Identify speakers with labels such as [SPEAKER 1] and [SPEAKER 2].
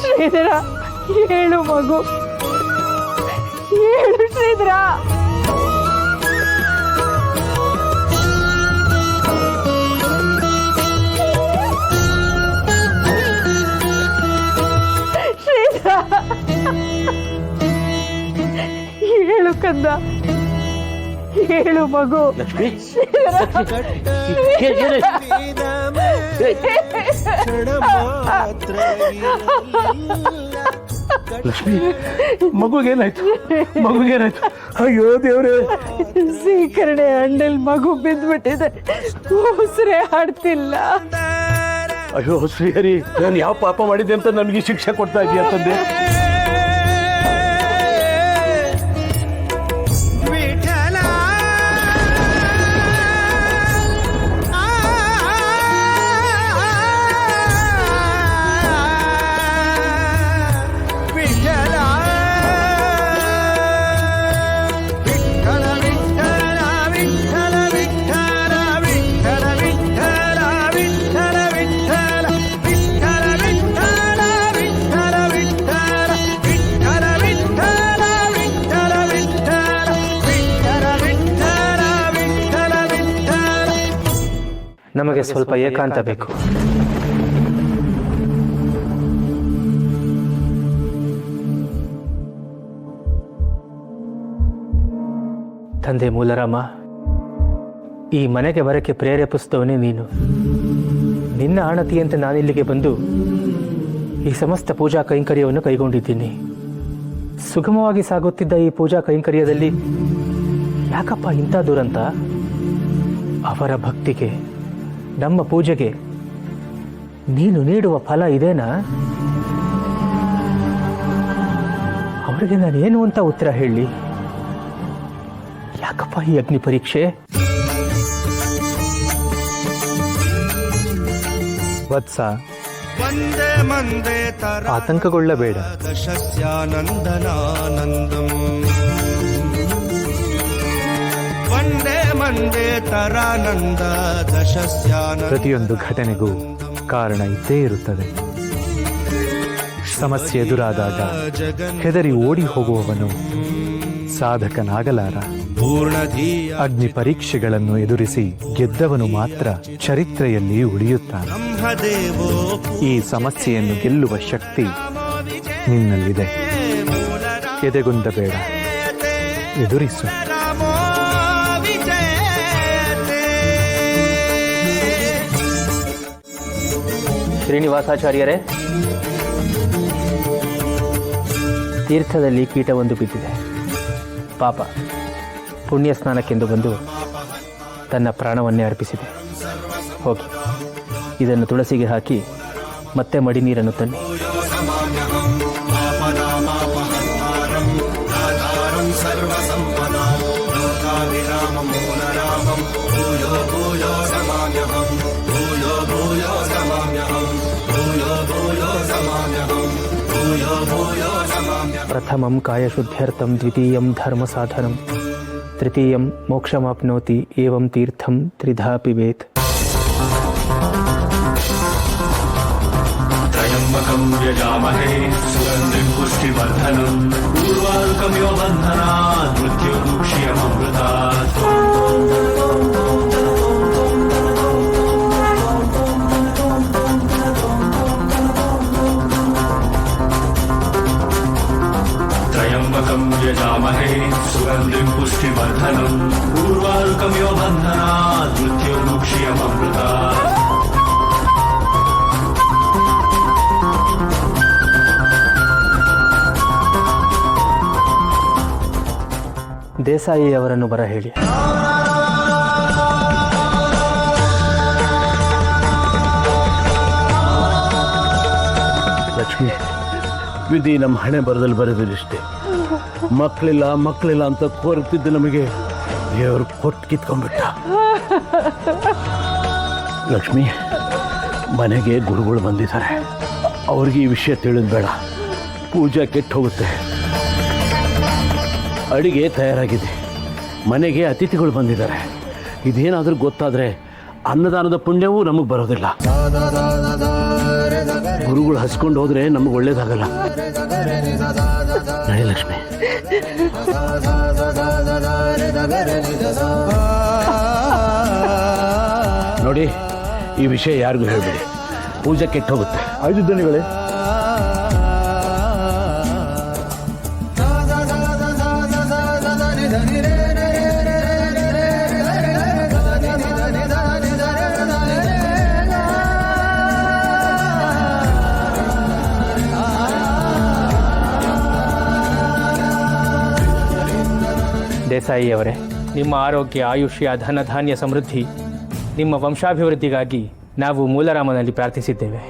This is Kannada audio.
[SPEAKER 1] ಶ್ರೀಧರ ಹೇಳು ಮಗು, ಹೇಳು ಶ್ರೀಧರ. ಶ್ರೀಧರ ಹೇಳು ಕಂದ, ಹೇಳು ಮಗು.
[SPEAKER 2] ಲಕ್ಷ್ಮಿ, ಲಕ್ಷ್ಮಿ, ಮಗುಗೇನಾಯ್ತು? ಮಗುಗೇನಾಯ್ತು? ಅಯ್ಯೋ ದೇವ್ರೆ,
[SPEAKER 1] ಸೀಕರಣೆ ಹಣ್ಣಲ್ಲಿ ಮಗು ಬಿದ್ದ್ಬಿಟ್ಟಿದೆ, ಉಸಿರೇ ಆಡ್ತಿಲ್ಲ.
[SPEAKER 2] ಅಯ್ಯೋ ಶ್ರೀಹರಿ, ನಾನು ಯಾವ ಪಾಪ ಮಾಡಿದ್ದೆ ಅಂತ ನನಗೆ ಶಿಕ್ಷೆ ಕೊಡ್ತಾ ಇದೀಯ ತಂದೆ?
[SPEAKER 3] ನಮಗೆ ಸ್ವಲ್ಪ ಏಕಾಂತ ಬೇಕು. ತಂದೆ ಮೂಲರಾಮ, ಈ ಮನೆಗೆ ಬರಕ್ಕೆ ಪ್ರೇರೇಪಿಸಿದವನೇ ನೀನು. ನಿನ್ನ ಆಣತಿಯಂತೆ ನಾನಿಲ್ಲಿಗೆ ಬಂದು ಈ ಸಮಸ್ತ ಪೂಜಾ ಕೈಂಕರ್ಯವನ್ನು ಕೈಗೊಂಡಿದ್ದೀನಿ. ಸುಗಮವಾಗಿ ಸಾಗುತ್ತಿದ್ದ ಈ ಪೂಜಾ ಕೈಂಕರ್ಯದಲ್ಲಿ ಯಾಕಪ್ಪ ಇಂಥ ದುರಂತ? ಅವರ ಭಕ್ತಿಗೆ, ನಮ್ಮ ಪೂಜೆಗೆ ನೀನು ನೀಡುವ ಫಲ ಇದೇನಾ? ಅವರಿಗೆ ನಾನೇನು ಅಂತ ಉತ್ತರ ಹೇಳಿ? ಯಾಕಪ್ಪ ಈ ಅಗ್ನಿ ಪರೀಕ್ಷೆ? ವತ್ಸ, ಆತಂಕಗೊಳ್ಳಬೇಡ. ಪ್ರತಿಯೊಂದು ಘಟನೆಗೂ ಕಾರಣ ಇದ್ದೇ ಇರುತ್ತದೆ. ಸಮಸ್ಯೆ ಎದುರಾದಾಗ ಹೆದರಿ ಓಡಿ ಹೋಗುವವನು ಸಾಧಕನಾಗಲಾರ. ಅಗ್ನಿ ಪರೀಕ್ಷೆಗಳನ್ನು ಎದುರಿಸಿ ಗೆದ್ದವನು ಮಾತ್ರ ಚರಿತ್ರೆಯಲ್ಲಿ ಉಳಿಯುತ್ತಾನೆ. ಈ ಸಮಸ್ಯೆಯನ್ನು ಗೆಲ್ಲುವ ಶಕ್ತಿ ನಿನ್ನಲ್ಲಿದೆ. ಎದೆಗುಂದಬೇಡ, ಎದುರಿಸು. ಶ್ರೀನಿವಾಸಾಚಾರ್ಯರೇ, ತೀರ್ಥದಲ್ಲಿ ಕೀಟವೊಂದು ಬಿದ್ದಿದೆ. ಪಾಪ ಪುಣ್ಯ ಸ್ನಾನಕ್ಕೆಂದು ಬಂದು ತನ್ನ ಪ್ರಾಣವನ್ನೇ ಅರ್ಪಿಸಿದೆ. ಹೋಗಿ ಇದನ್ನು ತುಳಸಿಗೆ ಹಾಕಿ ಮತ್ತೆ ಮಡಿ ನೀರನ್ನು ತನ್ನಿ. ಪ್ರಥಮಂ ಕಾಯಶುದ್ಧ್ಯರ್ಥಂ, ದ್ವಿತೀಯಂ ಧರ್ಮ ಸಾಧನಂ, ತೃತೀಯಂ ಮೋಕ್ಷಮಾಪ್ನೋತಿ, ಏವಂ ತೀರ್ಥಂ ತ್ರಿಧಾ ಪಿಬೇತ್.
[SPEAKER 4] ತ್ರಯಂಬಕಂ ಯಜಾಮಹೇ ಸುಗಂಧಿಂ ಪುಷ್ಟಿವರ್ಧನಂ, ಊರ್ವಾರುಕಂ ಯೋ ಬಂಧನಾತ್ ಮೃತ್ಯುರ್ಮುಕ್ಷ್ಯಮೃತಾತ್. त्रयंबकं यजामहे सुगंधिं पुष्टिवर्धनं, ऊर्वारुकं यो बन्धनात् मृत्युर्मुक्ष्यममृतात्.
[SPEAKER 3] ದೇಸಾಯಿ ಅವರನ್ನು ಬರ ಹೇಳಿ.
[SPEAKER 2] ಲಕ್ಷ್ಮಿ, ವಿಧಿ ನಮ್ಮ ಹಣೆ ಬರದಲ್ಲಿ ಬರೆದಿಷ್ಟೇ. ಮಕ್ಕಳಿಲ್ಲ ಅಂತ ಕೋರುತ್ತಿದ್ದ ನಮಗೆ ದೇವರು ಕೊಟ್ಟು ಕಿತ್ಕೊಂಡ್ಬಿಟ್ಟ. ಲಕ್ಷ್ಮಿ, ಮನೆಗೆ ಗುರುಗಳು ಬಂದಿದ್ದಾರೆ. ಅವ್ರಿಗೆ ಈ ವಿಷಯ ತಿಳಿದ್ ಬೇಡ. ಪೂಜಾ ಕೆಟ್ಟು ಹೋಗುತ್ತೆ. ಅಡಿಗೆ ತಯಾರಾಗಿದೆ. ಮನೆಗೆ ಅತಿಥಿಗಳು ಬಂದಿದ್ದಾರೆ. ಇದೇನಾದರೂ ಗೊತ್ತಾದರೆ ಅನ್ನದಾನದ ಪುಣ್ಯವೂ ನಮಗೆ ಬರೋದಿಲ್ಲ. ಗುರುಗಳು ಹಸ್ಕೊಂಡು ಹೋದ್ರೆ ನಮಗೆ ಒಳ್ಳೇದಾಗಲ್ಲ. ನಡಿ ಲಕ್ಷ್ಮಿ. ನೋಡಿ, ಈ ವಿಷಯ ಯಾರಿಗೂ ಹೇಳ್ಬೇಡಿ, ಪೂಜೆ ಕೆಟ್ಟು ಹೋಗುತ್ತೆ.
[SPEAKER 5] ಆಯ್ತು ದಣಿಗಳೇ.
[SPEAKER 3] ದೇಸಾಯಿ ಅವರೇ, ನಿಮ್ಮ ಆರೋಗ್ಯ, ಆಯುಷ್ಯ, ಧನ ಧಾನ್ಯ ಸಮೃದ್ಧಿ, ನಿಮ್ಮ ವಂಶಾಭಿವೃದ್ಧಿಗಾಗಿ ನಾವು ಮೂಲರಾಮನಲ್ಲಿ ಪ್ರಾರ್ಥಿಸಿದ್ದೇವೆ.